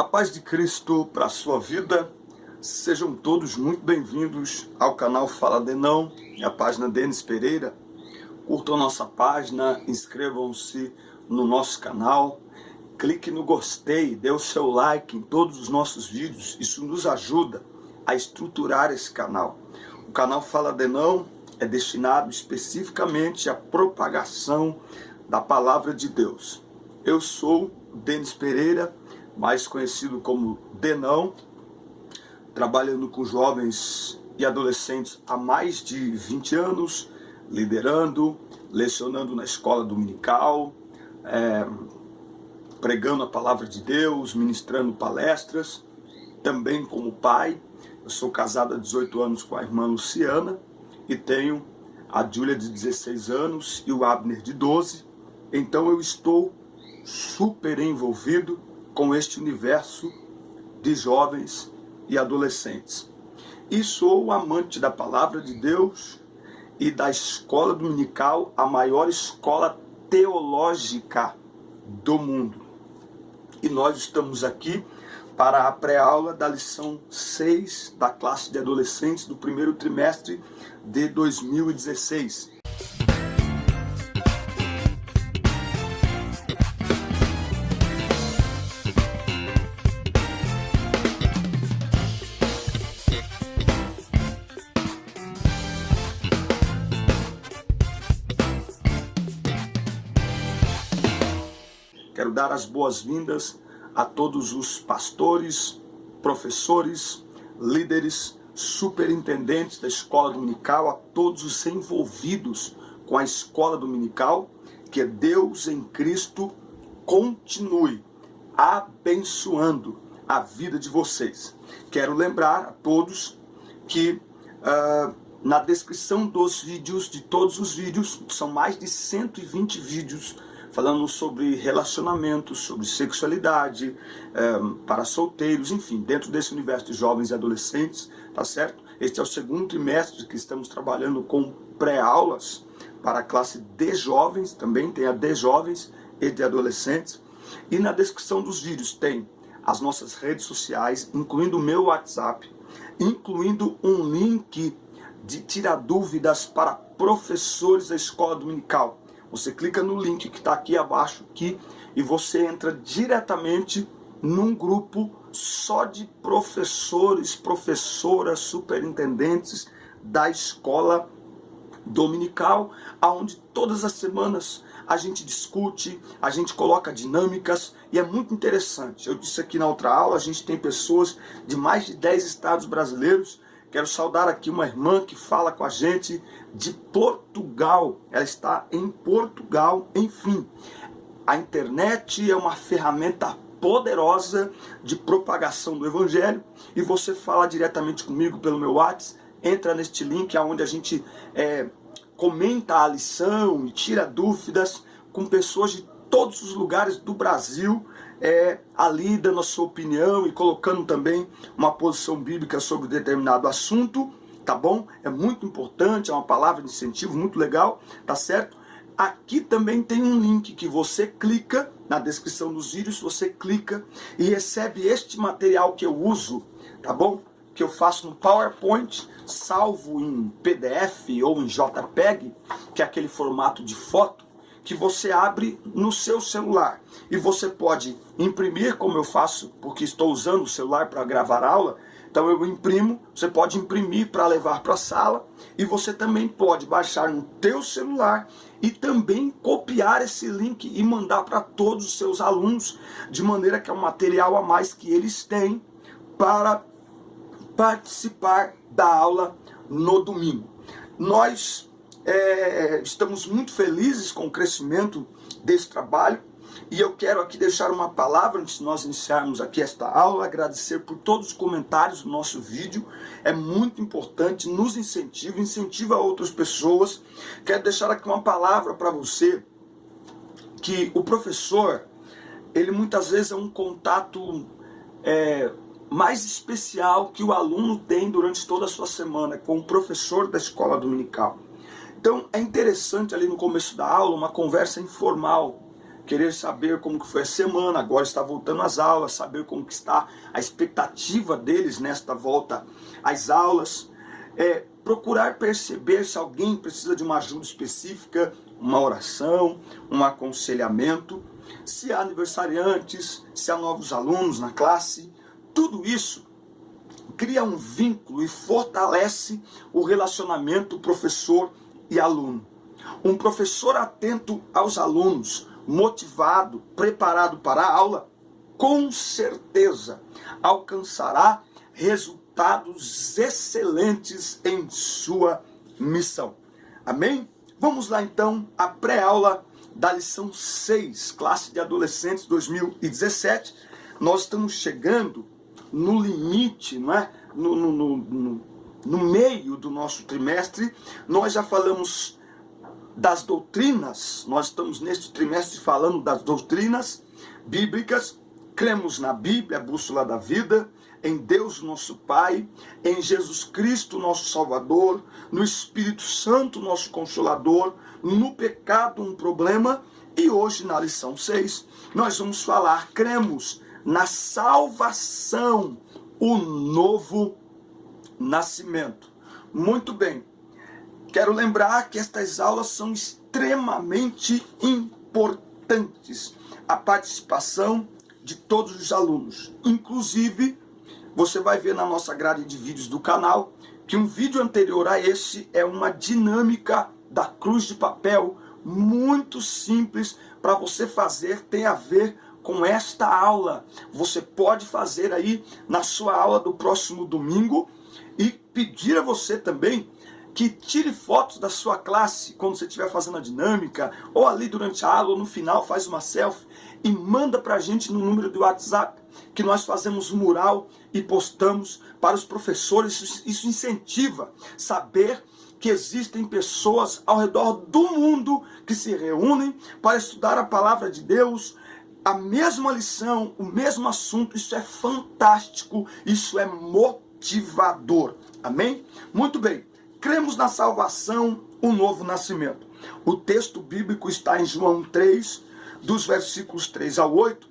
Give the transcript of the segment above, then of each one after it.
A paz de Cristo para a sua vida. Sejam todos muito bem-vindos ao canal Fala Denão e a página Denis Pereira. Curtam nossa página, inscrevam-se no nosso canal, clique no gostei, dê o seu like em todos os nossos vídeos. Isso nos ajuda a estruturar esse canal. O canal Fala Denão é destinado especificamente à propagação da palavra de Deus. Eu sou Denis Pereira, mais conhecido como Denão, trabalhando com jovens e adolescentes há mais de 20 anos, liderando, lecionando na escola dominical, pregando a palavra de Deus, ministrando palestras, também como pai. Eu sou casado há 18 anos com a irmã Luciana e tenho a Júlia de 16 anos e o Abner de 12. Então eu estou super envolvido com este universo de jovens e adolescentes. E sou amante da palavra de Deus e da escola dominical, a maior escola teológica do mundo. E nós estamos aqui para a pré-aula da lição 6 da classe de adolescentes do primeiro trimestre de 2016. Quero dar as boas-vindas a todos os pastores, professores, líderes, superintendentes da escola dominical, a todos os envolvidos com a escola dominical. Que Deus em Cristo continue abençoando a vida de vocês. Quero lembrar a todos que na descrição dos vídeos, de todos os vídeos, são mais de 120 vídeos falando sobre relacionamentos, sobre sexualidade, para solteiros, enfim, dentro desse universo de jovens e adolescentes, tá certo? Este é o segundo trimestre que estamos trabalhando com pré-aulas para a classe de jovens, também tem a de jovens e de adolescentes. E na descrição dos vídeos tem as nossas redes sociais, incluindo o meu WhatsApp, incluindo um link de tirar dúvidas para professores da escola dominical. Você clica no link que está aqui abaixo e você entra diretamente num grupo só de professores, professoras, superintendentes da escola dominical, onde todas as semanas a gente discute, a gente coloca dinâmicas e é muito interessante. Eu disse aqui na outra aula, a gente tem pessoas de mais de 10 estados brasileiros. Quero saudar aqui uma irmã que fala com a gente de Portugal. Ela está em Portugal. Enfim, a internet é uma ferramenta poderosa de propagação do Evangelho. E você fala diretamente comigo pelo meu WhatsApp. Entra neste link onde a gente comenta a lição e tira dúvidas com pessoas de todos os lugares do Brasil, ali dando a sua opinião e colocando também uma posição bíblica sobre determinado assunto, tá bom? É muito importante, é uma palavra de incentivo muito legal, tá certo? Aqui também tem um link que você clica, na descrição dos vídeos, você clica e recebe este material que eu uso, tá bom? Que eu faço no PowerPoint, salvo em PDF ou em JPEG, que é aquele formato de foto, que você abre no seu celular. E você pode imprimir, como eu faço, porque estou usando o celular para gravar aula. Então eu imprimo, você pode imprimir para levar para a sala. E você também pode baixar no teu celular e também copiar esse link e mandar para todos os seus alunos, de maneira que é um material a mais que eles têm para participar da aula no domingo. Nós estamos muito felizes com o crescimento desse trabalho e eu quero aqui deixar uma palavra antes de nós iniciarmos aqui esta aula, agradecer por todos os comentários do nosso vídeo, é muito importante, nos incentiva outras pessoas. Quero deixar aqui uma palavra para você, que o professor, ele muitas vezes é um contato mais especial que o aluno tem durante toda a sua semana com o professor da escola dominical. Então é interessante ali no começo da aula uma conversa informal querer saber como que foi a semana, agora está voltando às aulas, saber como que está a expectativa deles nesta volta às aulas, procurar perceber se alguém precisa de uma ajuda específica, uma oração, um aconselhamento, se há aniversariantes, se há novos alunos na classe. Tudo isso cria um vínculo e fortalece o relacionamento professor e aluno. Um professor atento aos alunos, motivado, preparado para a aula, com certeza alcançará resultados excelentes em sua missão. Amém? Vamos lá então à pré-aula da lição 6, classe de adolescentes 2017. Nós estamos chegando no limite, não é? No meio do nosso trimestre. Nós já falamos das doutrinas, nós estamos neste trimestre falando das doutrinas bíblicas. Cremos na Bíblia, a bússola da vida, em Deus nosso Pai, em Jesus Cristo nosso Salvador, no Espírito Santo nosso Consolador, no pecado um problema. E hoje na lição 6 nós vamos falar, cremos na salvação, o novo nascimento. Muito bem, quero lembrar que estas aulas são extremamente importantes, a participação de todos os alunos. Inclusive, você vai ver na nossa grade de vídeos do canal que um vídeo anterior a esse é uma dinâmica da cruz de papel, muito simples para você fazer, tem a ver com esta aula. Você pode fazer aí na sua aula do próximo domingo e pedir a você também que tire fotos da sua classe quando você estiver fazendo a dinâmica, ou ali durante a aula, ou no final, faz uma selfie e manda para a gente no número do WhatsApp, que nós fazemos um mural e postamos para os professores. Isso incentiva saber que existem pessoas ao redor do mundo que se reúnem para estudar a palavra de Deus, a mesma lição, o mesmo assunto. Isso é fantástico, isso é motivador. Amém? Muito bem. Cremos na salvação, o novo nascimento. O texto bíblico está em João 3, dos versículos 3 ao 8.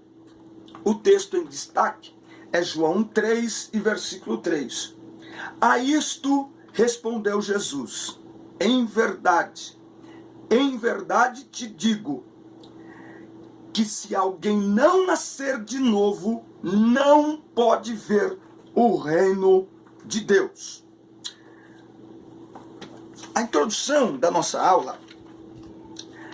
O texto em destaque é João 3 e versículo 3. A isto respondeu Jesus: em verdade te digo, que se alguém não nascer de novo, não pode ver o reino de Deus. A introdução da nossa aula,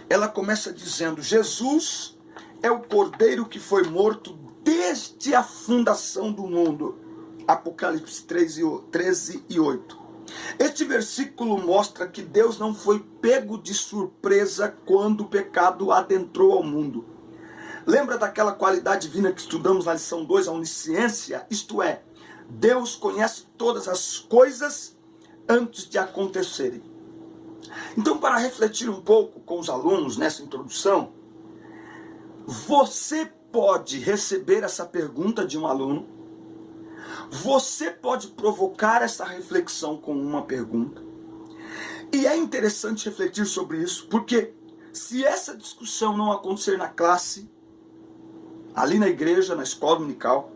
ela começa dizendo: Jesus é o Cordeiro que foi morto desde a fundação do mundo. Apocalipse 13 e 8. Este versículo mostra que Deus não foi pego de surpresa quando o pecado adentrou ao mundo. Lembra daquela qualidade divina que estudamos na lição 2, a onisciência? Isto é, Deus conhece todas as coisas antes de acontecerem. Então, para refletir um pouco com os alunos nessa introdução, você pode receber essa pergunta de um aluno, você pode provocar essa reflexão com uma pergunta, e é interessante refletir sobre isso, porque se essa discussão não acontecer na classe, ali na igreja, na escola dominical,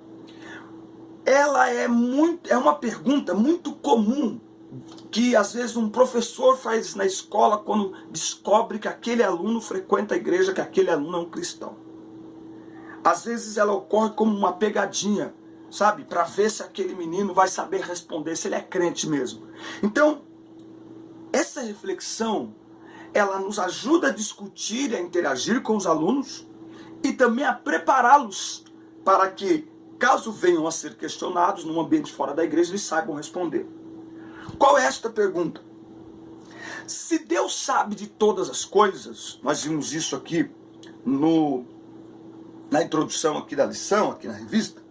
ela é uma pergunta muito comum que às vezes um professor faz na escola quando descobre que aquele aluno frequenta a igreja, que aquele aluno é um cristão. Às vezes ela ocorre como uma pegadinha, sabe? Para ver se aquele menino vai saber responder, se ele é crente mesmo. Então, essa reflexão, ela nos ajuda a discutir e a interagir com os alunos e também a prepará-los para que, caso venham a ser questionados num ambiente fora da igreja, eles saibam responder. Qual é esta pergunta? Se Deus sabe de todas as coisas, nós vimos isso aqui na introdução aqui da lição, aqui na revista,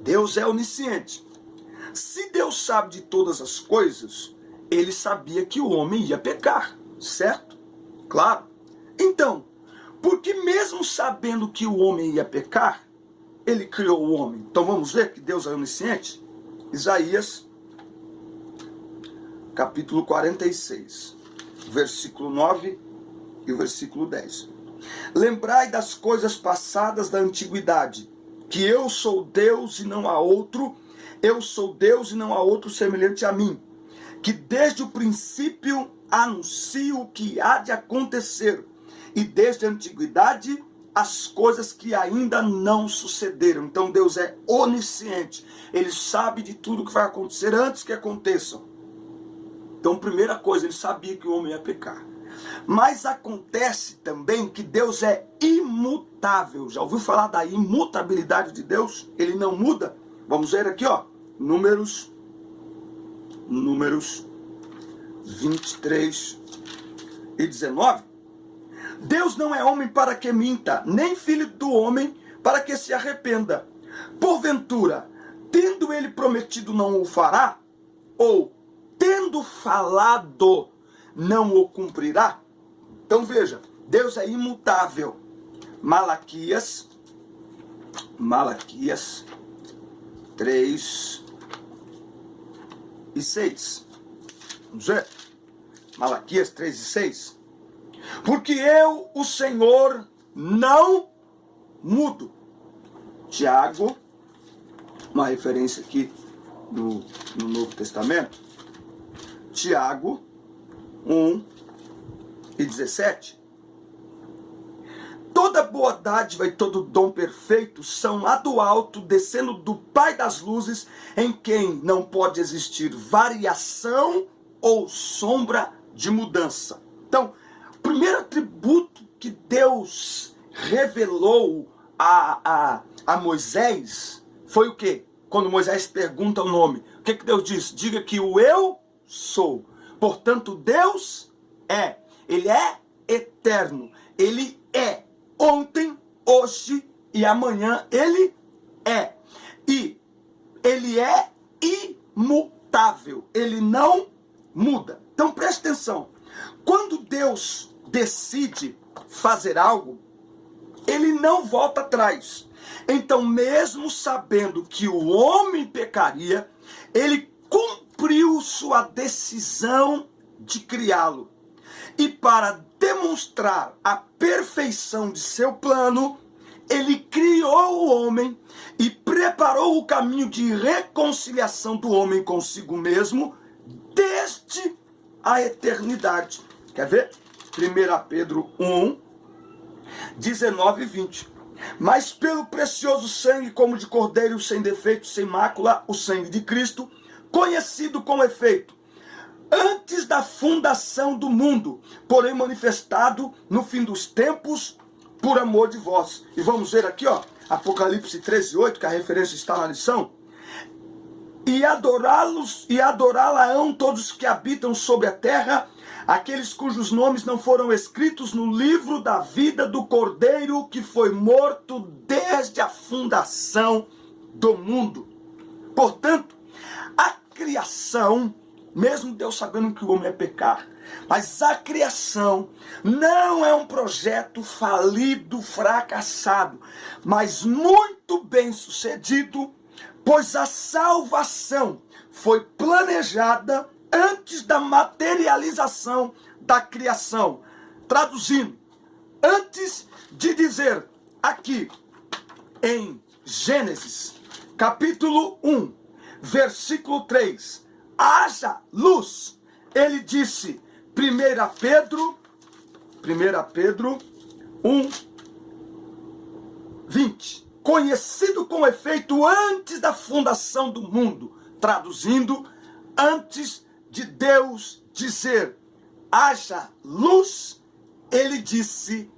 Deus é onisciente. Se Deus sabe de todas as coisas, ele sabia que o homem ia pecar, certo? Claro. Então, porque mesmo sabendo que o homem ia pecar, ele criou o homem. Então vamos ver que Deus é onisciente? Isaías, capítulo 46, versículo 9 e o versículo 10. Lembrai das coisas passadas da antiguidade, que eu sou Deus e não há outro, eu sou Deus e não há outro semelhante a mim, que desde o princípio anuncio o que há de acontecer, e desde a antiguidade as coisas que ainda não sucederam. Então Deus é onisciente, Ele sabe de tudo que vai acontecer antes que aconteçam. Então, primeira coisa, Ele sabia que o homem ia pecar. Mas acontece também que Deus é imutável. Já ouviu falar da imutabilidade de Deus? Ele não muda. Vamos ver aqui, ó, Números 23 e 19. Deus não é homem para que minta, nem filho do homem para que se arrependa. Porventura, tendo ele prometido, não o fará? Ou, tendo falado, não o cumprirá? Então veja, Deus é imutável. Malaquias 3 e 6. Vamos ver? Malaquias 3 e 6. Porque eu, o Senhor, não mudo. Tiago, uma referência aqui no Novo Testamento. Tiago 1 e 17. Toda boa dádiva e todo dom perfeito são lá do alto, descendo do Pai das luzes, em quem não pode existir variação ou sombra de mudança. Então, o primeiro atributo que Deus revelou a Moisés foi o quê? Quando Moisés pergunta o nome, o que Deus diz? Diga que o eu sou. Portanto, Deus é. Ele é eterno. Ele é ontem, hoje e amanhã. Ele é. E ele é imutável. Ele não muda. Então preste atenção. Quando Deus decide fazer algo, Ele não volta atrás. Então, mesmo sabendo que o homem pecaria, Ele cumpriu sua decisão de criá-lo. E para demonstrar a perfeição de seu plano, Ele criou o homem e preparou o caminho de reconciliação do homem consigo mesmo desde a eternidade. Quer ver? 1 Pedro 1, 19 e 20. Mas pelo precioso sangue, como de cordeiro sem defeito, sem mácula, o sangue de Cristo, conhecido com efeito, antes da fundação do mundo, porém manifestado no fim dos tempos, por amor de vós. E vamos ver aqui, ó, Apocalipse 13, 8, que a referência está na lição. E adorá-la-ão todos que habitam sobre a terra, aqueles cujos nomes não foram escritos no livro da vida do Cordeiro que foi morto desde a fundação do mundo. Portanto, a criação, mesmo Deus sabendo que o homem é pecar, mas a criação não é um projeto falido, fracassado, mas muito bem sucedido, pois a salvação foi planejada antes da materialização da criação. Traduzindo, antes de dizer aqui em Gênesis, capítulo 1, versículo 3, haja luz, ele disse, 1 Pedro 1, 20, conhecido com efeito antes da fundação do mundo. Traduzindo, antes de Deus dizer, haja luz, ele disse,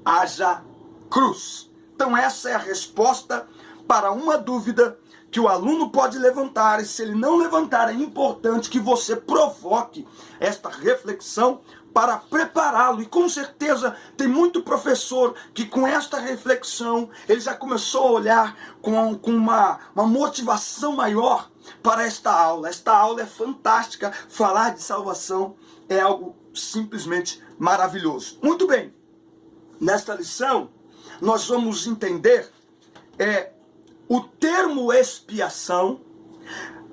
haja cruz. Então essa é a resposta para uma dúvida que o aluno pode levantar, e se ele não levantar, é importante que você provoque esta reflexão para prepará-lo. E com certeza tem muito professor que com esta reflexão, ele já começou a olhar com uma motivação maior para esta aula. Esta aula é fantástica, falar de salvação é algo simplesmente maravilhoso. Muito bem, nesta lição nós vamos entender o termo expiação,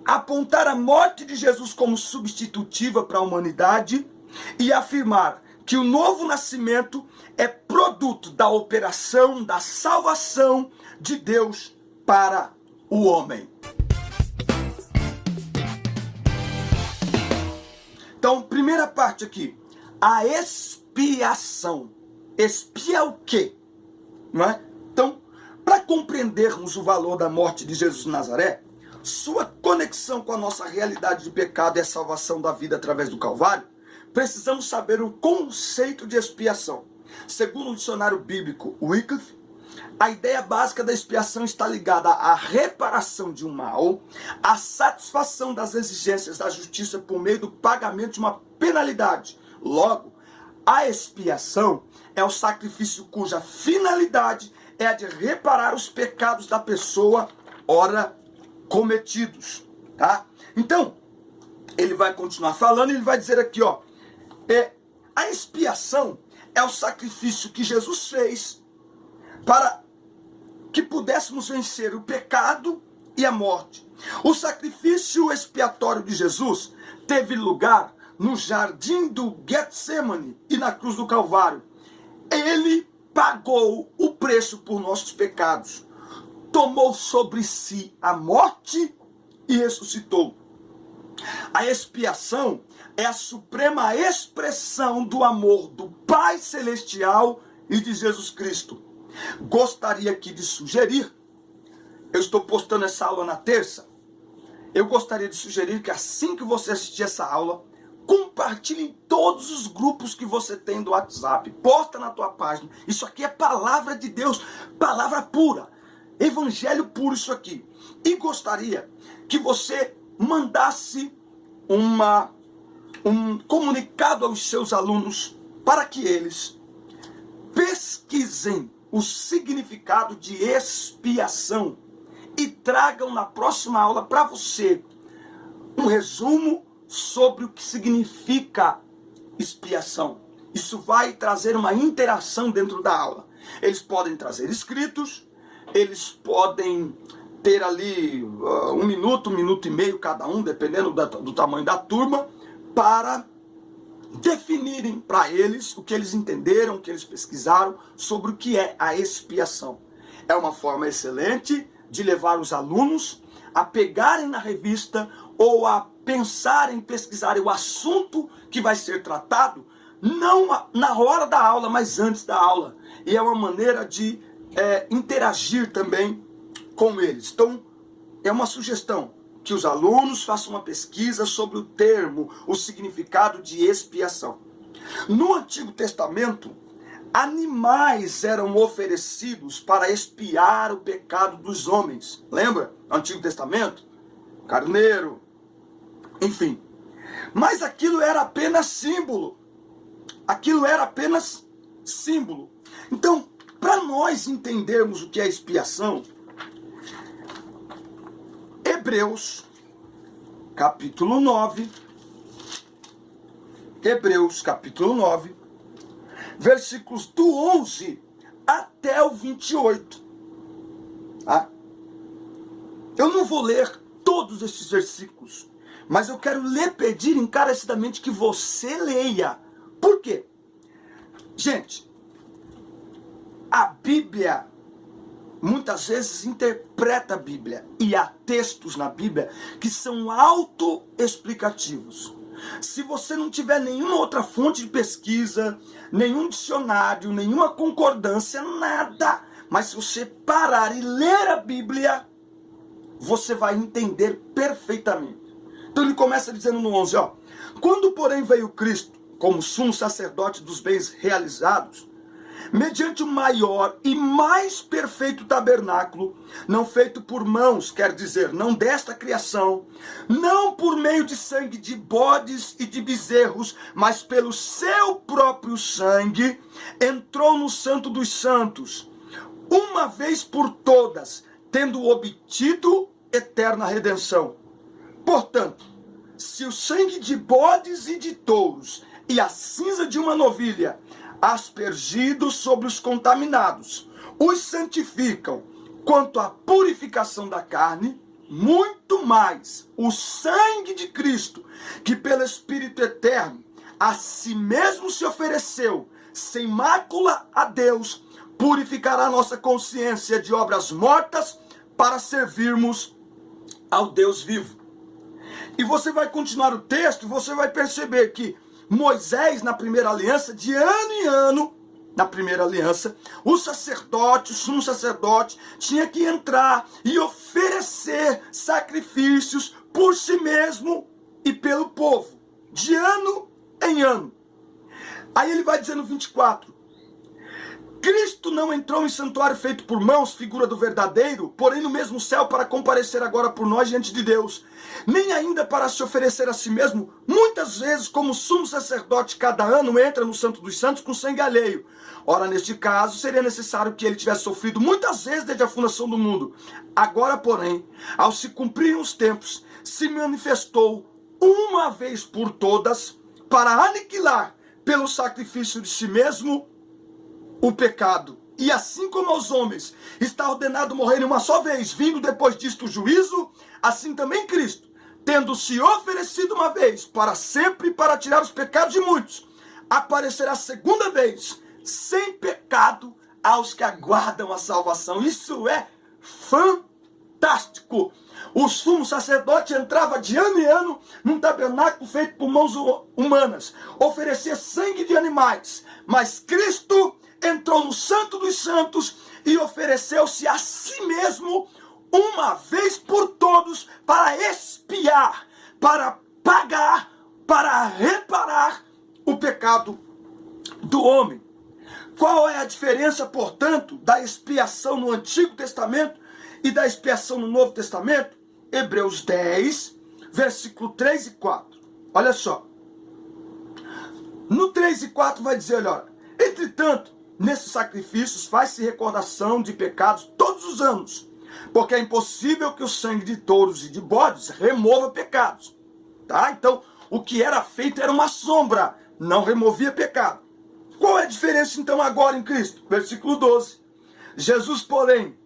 apontar a morte de Jesus como substitutiva para a humanidade e afirmar que o novo nascimento é produto da operação da salvação de Deus para o homem. Então, primeira parte aqui, a expiação. Expia o quê? Não é? Então, para compreendermos o valor da morte de Jesus de Nazaré, sua conexão com a nossa realidade de pecado e a salvação da vida através do Calvário, precisamos saber o conceito de expiação. Segundo o dicionário bíblico Wycliffe, a ideia básica da expiação está ligada à reparação de um mal, à satisfação das exigências da justiça por meio do pagamento de uma penalidade. Logo, a expiação é o sacrifício cuja finalidade é a de reparar os pecados da pessoa, ora cometidos. Tá? Então, ele vai continuar falando e ele vai dizer aqui, ó, a expiação é o sacrifício que Jesus fez para que pudéssemos vencer o pecado e a morte. O sacrifício expiatório de Jesus teve lugar no jardim do Getsemane e na cruz do Calvário. Ele pagou o preço por nossos pecados, tomou sobre si a morte e ressuscitou. A expiação é a suprema expressão do amor do Pai Celestial e de Jesus Cristo. Gostaria aqui de sugerir, eu estou postando essa aula na terça, eu gostaria de sugerir que assim que você assistir essa aula, compartilhe em todos os grupos que você tem do WhatsApp, posta na tua página. Isso aqui é palavra de Deus, palavra pura, evangelho puro isso aqui. E gostaria que você mandasse um comunicado aos seus alunos para que eles pesquisem o significado de expiação e tragam na próxima aula para você um resumo sobre o que significa expiação. Isso vai trazer uma interação dentro da aula. Eles podem trazer escritos, eles podem ter ali 1 minuto, 1 minuto e meio cada um, dependendo do tamanho da turma, para definirem para eles o que eles entenderam, o que eles pesquisaram sobre o que é a expiação. É uma forma excelente de levar os alunos a pegarem na revista ou a pensarem, pesquisarem o assunto que vai ser tratado, não na hora da aula, mas antes da aula. E é uma maneira de interagir também com eles. Então, é uma sugestão que os alunos façam uma pesquisa sobre o termo, o significado de expiação. No Antigo Testamento, animais eram oferecidos para expiar o pecado dos homens. Lembra? No Antigo Testamento? Carneiro, enfim. Mas aquilo era apenas símbolo. Aquilo era apenas símbolo. Então, para nós entendermos o que é expiação, Hebreus, capítulo 9, Hebreus, capítulo 9, versículos do 11 até o 28. Tá? Eu não vou ler todos esses versículos, mas eu quero lhe pedir encarecidamente que você leia. Por quê? Gente, a Bíblia muitas vezes interpreta a Bíblia, e há textos na Bíblia que são autoexplicativos. Se você não tiver nenhuma outra fonte de pesquisa, nenhum dicionário, nenhuma concordância, nada, mas se você parar e ler a Bíblia, você vai entender perfeitamente. Então ele começa dizendo no 11, ó: quando porém veio Cristo como sumo sacerdote dos bens realizados, mediante o maior e mais perfeito tabernáculo, não feito por mãos, quer dizer, não desta criação, não por meio de sangue de bodes e de bezerros, mas pelo seu próprio sangue, entrou no Santo dos Santos, uma vez por todas, tendo obtido eterna redenção. Portanto, se o sangue de bodes e de touros e a cinza de uma novilha, aspergidos sobre os contaminados, os santificam quanto à purificação da carne, muito mais o sangue de Cristo, que pelo Espírito eterno a si mesmo se ofereceu, sem mácula a Deus, purificará nossa consciência de obras mortas para servirmos ao Deus vivo. E você vai continuar o texto e você vai perceber que Moisés, na primeira aliança, de ano em ano, na primeira aliança, o sacerdote, o sumo sacerdote, tinha que entrar e oferecer sacrifícios por si mesmo e pelo povo, de ano em ano. Aí ele vai dizer no 24, Cristo não entrou em santuário feito por mãos, figura do verdadeiro, porém no mesmo céu para comparecer agora por nós diante de Deus, nem ainda para se oferecer a si mesmo, muitas vezes como sumo sacerdote cada ano entra no Santo dos Santos com sangue alheio. Ora, neste caso, seria necessário que ele tivesse sofrido muitas vezes desde a fundação do mundo. Agora, porém, ao se cumprirem os tempos, se manifestou uma vez por todas para aniquilar pelo sacrifício de si mesmo o pecado. E assim como aos homens está ordenado morrerem uma só vez, vindo depois disto o juízo, assim também Cristo, tendo se oferecido uma vez para sempre para tirar os pecados de muitos, aparecerá segunda vez sem pecado aos que aguardam a salvação. Isso é fantástico. O sumo sacerdote entrava de ano em ano num tabernáculo feito por mãos humanas, oferecia sangue de animais, mas Cristo entrou no Santo dos Santos e ofereceu-se a si mesmo uma vez por todos para expiar, para pagar, para reparar o pecado do homem. Qual é a diferença, portanto, da expiação no Antigo Testamento e da expiação no Novo Testamento? Hebreus 10, versículo 3 e 4. Olha só. No 3 e 4 vai dizer, olha, entretanto, nesses sacrifícios faz-se recordação de pecados todos os anos, porque é impossível que o sangue de touros e de bodes remova pecados. Tá? Então, o que era feito era uma sombra, não removia pecado. Qual é a diferença então agora em Cristo? Versículo 12. Jesus, porém,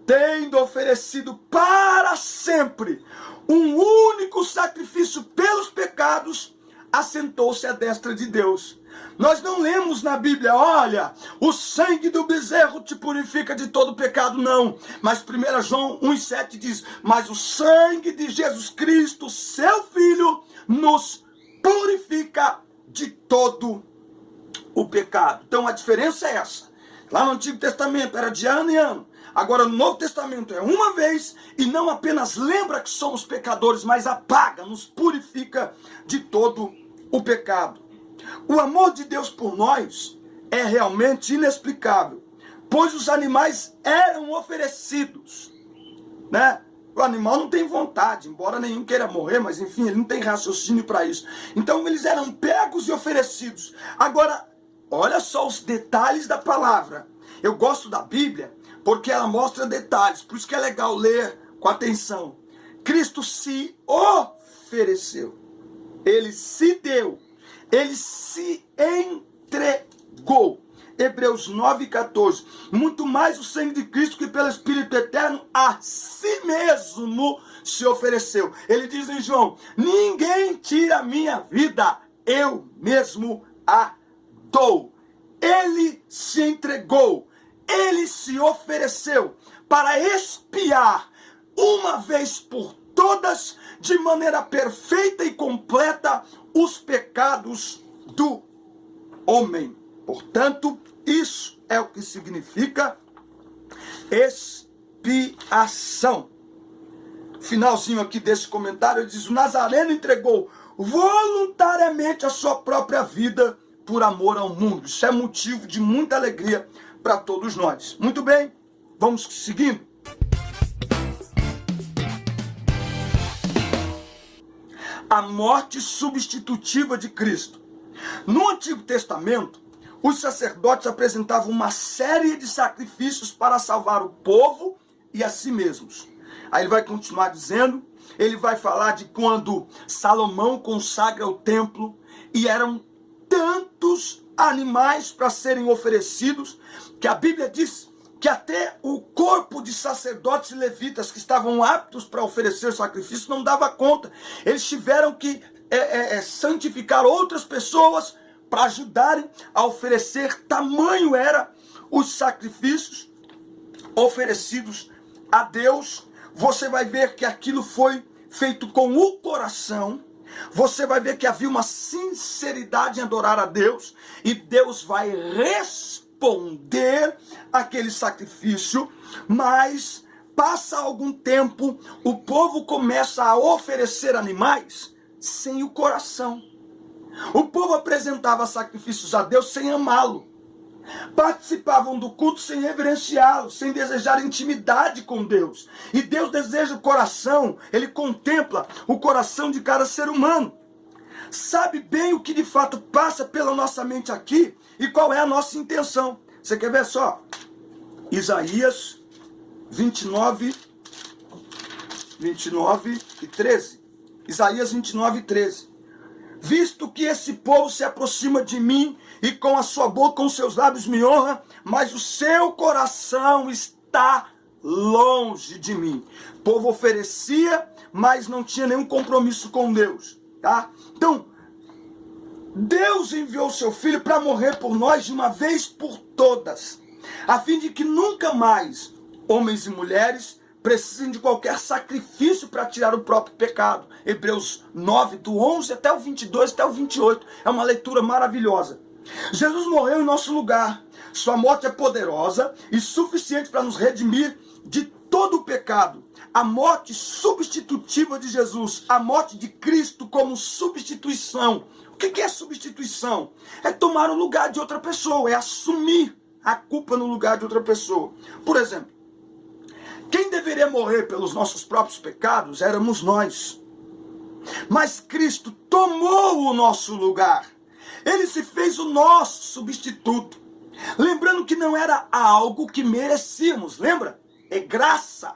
tendo oferecido para sempre um único sacrifício pelos pecados, assentou-se à destra de Deus. Nós não lemos na Bíblia, olha, o sangue do bezerro te purifica de todo pecado, não. Mas 1 João 1,7 diz, mas o sangue de Jesus Cristo, seu Filho, nos purifica de todo o pecado. Então a diferença é essa. Lá no Antigo Testamento era de ano em ano. Agora no Novo Testamento é uma vez e não apenas lembra que somos pecadores, mas apaga, nos purifica de todo o pecado. O amor de Deus por nós é realmente inexplicável, pois os animais eram oferecidos, né? O animal não tem vontade, embora nenhum queira morrer, mas enfim, ele não tem raciocínio para isso. Então eles eram pegos e oferecidos. Agora, olha só os detalhes da palavra. Eu gosto da Bíblia porque ela mostra detalhes, por isso que é legal ler com atenção. Cristo se ofereceu, ele se deu, ele se entregou. Hebreus 9,14. Muito mais o sangue de Cristo que pelo Espírito Eterno a si mesmo se ofereceu. Ele diz em João, ninguém tira a minha vida, eu mesmo a dou. Ele se entregou, ele se ofereceu para expiar uma vez por todas, de maneira perfeita e completa, os pecados do homem. Portanto, isso é o que significa expiação. Finalzinho aqui desse comentário, ele diz, o Nazareno entregou voluntariamente a sua própria vida por amor ao mundo. Isso é motivo de muita alegria para todos nós. Muito bem, vamos seguindo. A morte substitutiva de Cristo. No Antigo Testamento, os sacerdotes apresentavam uma série de sacrifícios para salvar o povo e a si mesmos. Aí ele vai continuar dizendo, ele vai falar de quando Salomão consagra o templo e eram tantos animais para serem oferecidos, que a Bíblia diz que até o corpo de sacerdotes e levitas que estavam aptos para oferecer sacrifício não dava conta. Eles tiveram que santificar outras pessoas para ajudarem a oferecer. Tamanho era os sacrifícios oferecidos a Deus. Você vai ver que aquilo foi feito com o coração. Você vai ver que havia uma sinceridade em adorar a Deus. E Deus vai responder aquele sacrifício. Mas passa algum tempo, o povo começa a oferecer animais sem o coração. O povo apresentava sacrifícios a Deus sem amá-lo. Participavam do culto sem reverenciá-lo, sem desejar intimidade com Deus. E Deus deseja o coração, Ele contempla o coração de cada ser humano. Sabe bem o que de fato passa pela nossa mente aqui e qual é a nossa intenção. Você quer ver só? Isaías 29 e 13. Isaías 29 e 13. Visto que esse povo se aproxima de mim e com a sua boca, com seus lábios me honra, mas o seu coração está longe de mim. O povo oferecia, mas não tinha nenhum compromisso com Deus, tá? Então, Deus enviou seu Filho para morrer por nós de uma vez por todas, a fim de que nunca mais homens e mulheres precisem de qualquer sacrifício para tirar o próprio pecado. Hebreus 9, do 11 até o 22, até o 28. É uma leitura maravilhosa. Jesus morreu em nosso lugar. Sua morte é poderosa e suficiente para nos redimir de todo o pecado. A morte substitutiva de Jesus, a morte de Cristo como substituição. O que é substituição? É tomar o lugar de outra pessoa, é assumir a culpa no lugar de outra pessoa. Por exemplo, quem deveria morrer pelos nossos próprios pecados éramos nós. Mas Cristo tomou o nosso lugar. Ele se fez o nosso substituto. Lembrando que não era algo que merecíamos, lembra? É graça.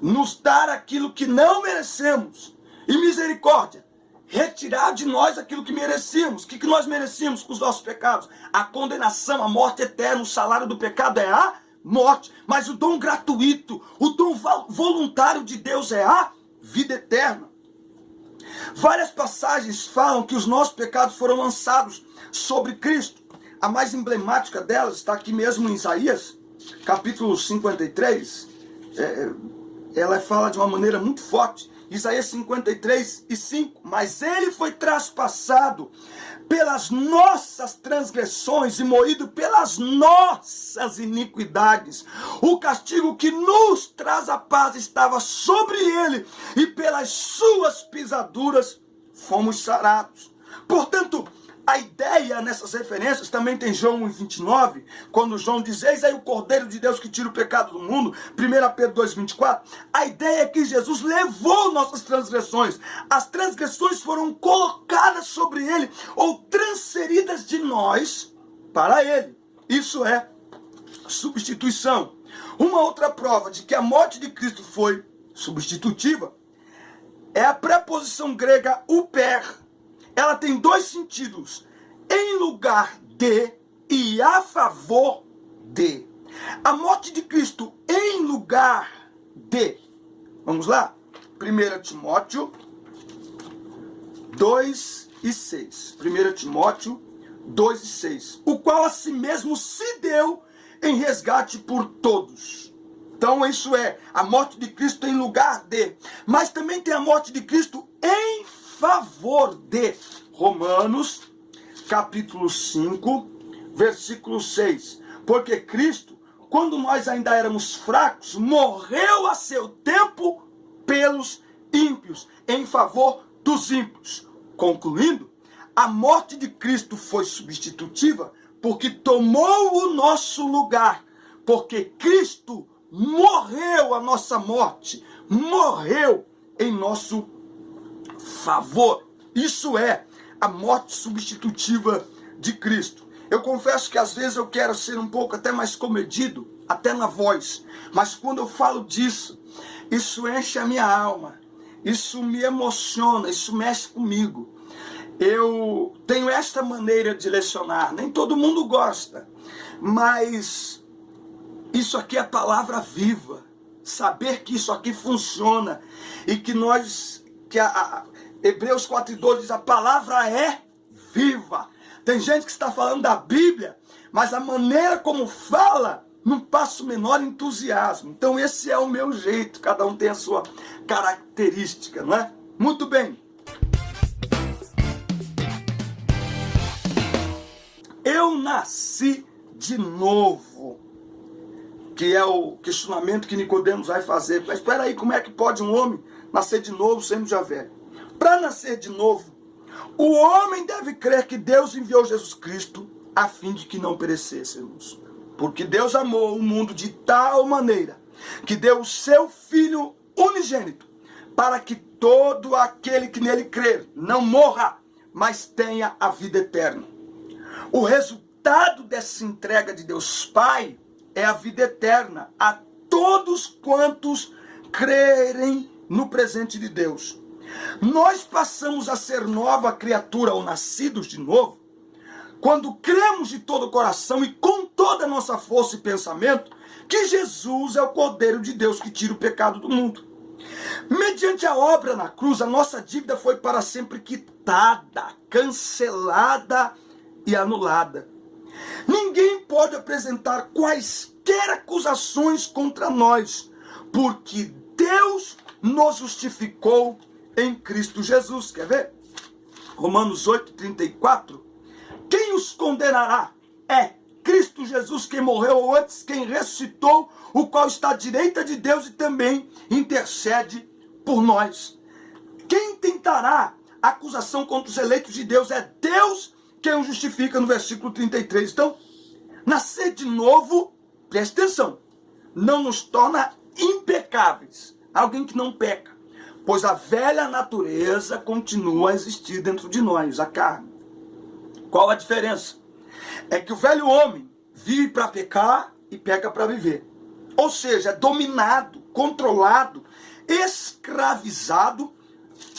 Nos dar aquilo que não merecemos. E misericórdia. Retirar de nós aquilo que merecíamos. O que nós merecíamos com os nossos pecados? A condenação, a morte eterna. O salário do pecado é a morte. Mas o dom gratuito, o dom voluntário de Deus é a vida eterna. Várias passagens falam que os nossos pecados foram lançados sobre Cristo. A mais emblemática delas está aqui mesmo em Isaías, capítulo 53. Ela fala de uma maneira muito forte. Isaías 53 e 5. Mas ele foi traspassado pelas nossas transgressões e moído pelas nossas iniquidades. O castigo que nos traz a paz estava sobre ele, e pelas suas pisaduras fomos sarados. Portanto, a ideia nessas referências também tem João 1,29, quando João diz: eis aí o Cordeiro de Deus que tira o pecado do mundo, 1 Pedro 2,24. A ideia é que Jesus levou nossas transgressões. As transgressões foram colocadas sobre ele, ou transferidas de nós para ele. Isso é substituição. Uma outra prova de que a morte de Cristo foi substitutiva é a preposição grega uper. Ela tem dois sentidos: em lugar de e a favor de. A morte de Cristo em lugar de. Vamos lá? 1 Timóteo 2 e 6. 1 Timóteo 2 e 6. O qual a si mesmo se deu em resgate por todos. Então isso é a morte de Cristo em lugar de. Mas também tem a morte de Cristo em favor de. Romanos, capítulo 5, versículo 6. Porque Cristo, quando nós ainda éramos fracos, morreu a seu tempo pelos ímpios, em favor dos ímpios. Concluindo, a morte de Cristo foi substitutiva, porque tomou o nosso lugar. Porque Cristo morreu a nossa morte, morreu em nosso favor. Isso é a morte substitutiva de Cristo. Eu confesso que às vezes eu quero ser um pouco até mais comedido, até na voz. Mas quando eu falo disso, isso enche a minha alma. Isso me emociona, isso mexe comigo. Eu tenho esta maneira de lecionar. Nem todo mundo gosta. Mas isso aqui é a palavra viva. Saber que isso aqui funciona. E que nós... Hebreus 4:12 diz, a palavra é viva. Tem gente que está falando da Bíblia, mas a maneira como fala não passa o menor entusiasmo. Então esse é o meu jeito, cada um tem a sua característica, não é? Muito bem. Eu nasci de novo, que é o questionamento que Nicodemos vai fazer. Mas espera aí, como é que pode um homem nascer de novo sendo já velho? Para nascer de novo, o homem deve crer que Deus enviou Jesus Cristo a fim de que não perecêssemos. Porque Deus amou o mundo de tal maneira que deu o seu Filho unigênito para que todo aquele que nele crer não morra, mas tenha a vida eterna. O resultado dessa entrega de Deus Pai é a vida eterna a todos quantos crerem no presente de Deus. Nós passamos a ser nova criatura ou nascidos de novo quando cremos de todo o coração e com toda a nossa força e pensamento que Jesus é o Cordeiro de Deus que tira o pecado do mundo. Mediante a obra na cruz, a nossa dívida foi para sempre quitada, cancelada e anulada. Ninguém pode apresentar quaisquer acusações contra nós, porque Deus nos justificou em Cristo Jesus. Quer ver? Romanos 8:34. Quem os condenará? É Cristo Jesus quem morreu, ou antes quem ressuscitou, o qual está à direita de Deus e também intercede por nós. Quem tentará acusação contra os eleitos de Deus? É Deus quem o justifica, no versículo 33. Então, nascer de novo, preste atenção, não nos torna impecáveis, alguém que não peca, pois a velha natureza continua a existir dentro de nós, a carne. Qual a diferença? É que o velho homem vive para pecar e peca para viver. Ou seja, é dominado, controlado, escravizado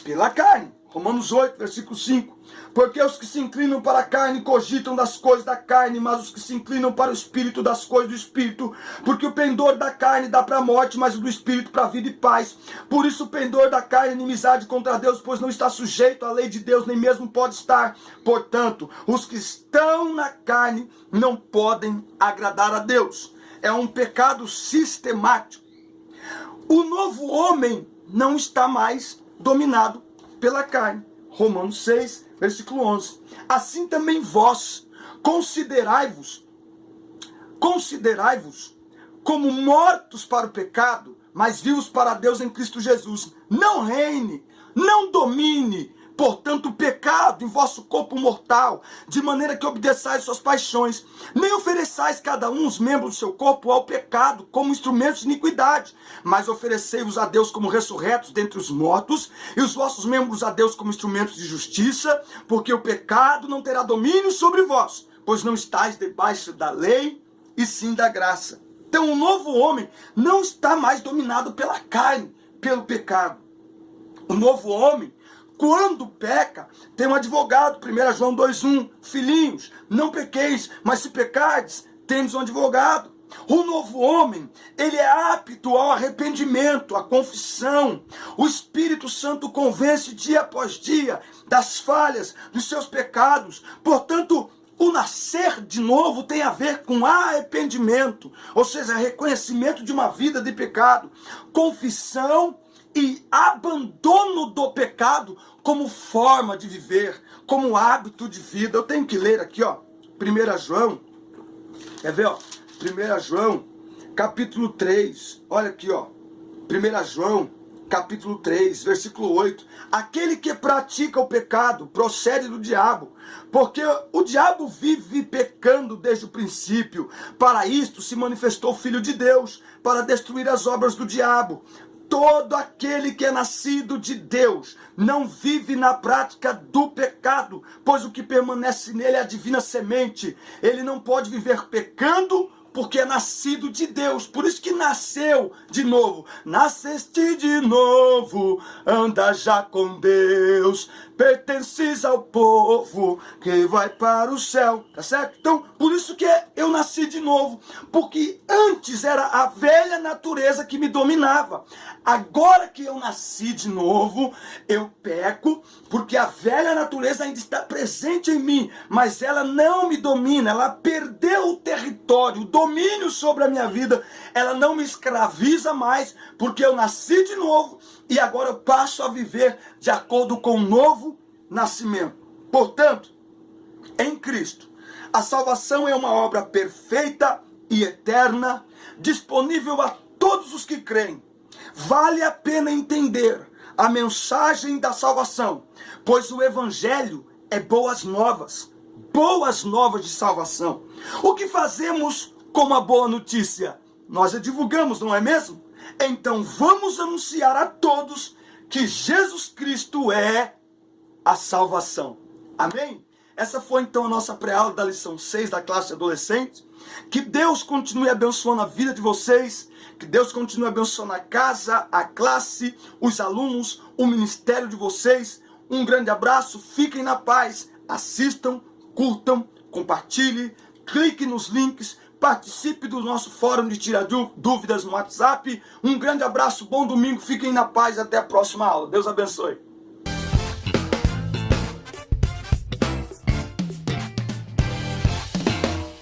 pela carne. Romanos 8, versículo 5. Porque os que se inclinam para a carne cogitam das coisas da carne, mas os que se inclinam para o Espírito das coisas do Espírito. Porque o pendor da carne dá para a morte, mas o do Espírito para a vida e paz. Por isso o pendor da carne é inimizade contra Deus, pois não está sujeito à lei de Deus, nem mesmo pode estar. Portanto, os que estão na carne não podem agradar a Deus. É um pecado sistemático. O novo homem não está mais dominado pela carne. Romanos 6, versículo 11. Assim também vós, considerai-vos como mortos para o pecado, mas vivos para Deus em Cristo Jesus. Não reine, não domine, portanto, o pecado em vosso corpo mortal, de maneira que obedeçais suas paixões. Nem ofereçais cada um os membros do seu corpo ao pecado, como instrumentos de iniquidade, mas oferecei-vos a Deus como ressurretos dentre os mortos, e os vossos membros a Deus como instrumentos de justiça, porque o pecado não terá domínio sobre vós, pois não estáis debaixo da lei, e sim da graça. Então o novo homem não está mais dominado pela carne, pelo pecado. O novo homem, quando peca, tem um advogado, 1 João 2,1, filhinhos, não pequeis, mas se pecardes, tendes um advogado. O novo homem, ele é apto ao arrependimento, à confissão. O Espírito Santo convence dia após dia das falhas, dos seus pecados. Portanto, o nascer de novo tem a ver com arrependimento, ou seja, reconhecimento de uma vida de pecado, confissão e abandono do pecado como forma de viver, como hábito de vida. Eu tenho que ler aqui, ó, 1 João, quer ver, ó, 1 João, capítulo 3, olha aqui, ó, 1 João, capítulo 3, versículo 8. Aquele que pratica o pecado procede do diabo, porque o diabo vive pecando desde o princípio. Para isto se manifestou o Filho de Deus, para destruir as obras do diabo. Todo aquele que é nascido de Deus não vive na prática do pecado, pois o que permanece nele é a divina semente. Ele não pode viver pecando, porque é nascido de Deus. Por isso que nasceu de novo. Nasceste de novo, anda já com Deus. pertences ao povo que vai para o céu, tá certo? Então, por isso que eu nasci de novo, porque antes era a velha natureza que me dominava. Agora que eu nasci de novo, eu peco, porque a velha natureza ainda está presente em mim, mas ela não me domina, ela perdeu o território, o domínio sobre a minha vida, ela não me escraviza mais, porque eu nasci de novo e agora eu passo a viver de acordo com o novo nascimento. Portanto, em Cristo, a salvação é uma obra perfeita e eterna, disponível a todos os que creem. Vale a pena entender a mensagem da salvação, pois o Evangelho é boas novas de salvação. O que fazemos com a boa notícia? Nós a divulgamos, não é mesmo? Então vamos anunciar a todos que Jesus Cristo é a salvação. Amém? Essa foi então a nossa pré-aula da lição 6 da classe adolescente. Que Deus continue abençoando a vida de vocês. Que Deus continue abençoando a casa, a classe, os alunos, o ministério de vocês. Um grande abraço, fiquem na paz. Assistam, curtam, compartilhem, clique nos links. Participe do nosso fórum de tirar dúvidas no WhatsApp. Um grande abraço, bom domingo, fiquem na paz, até a próxima aula. Deus abençoe.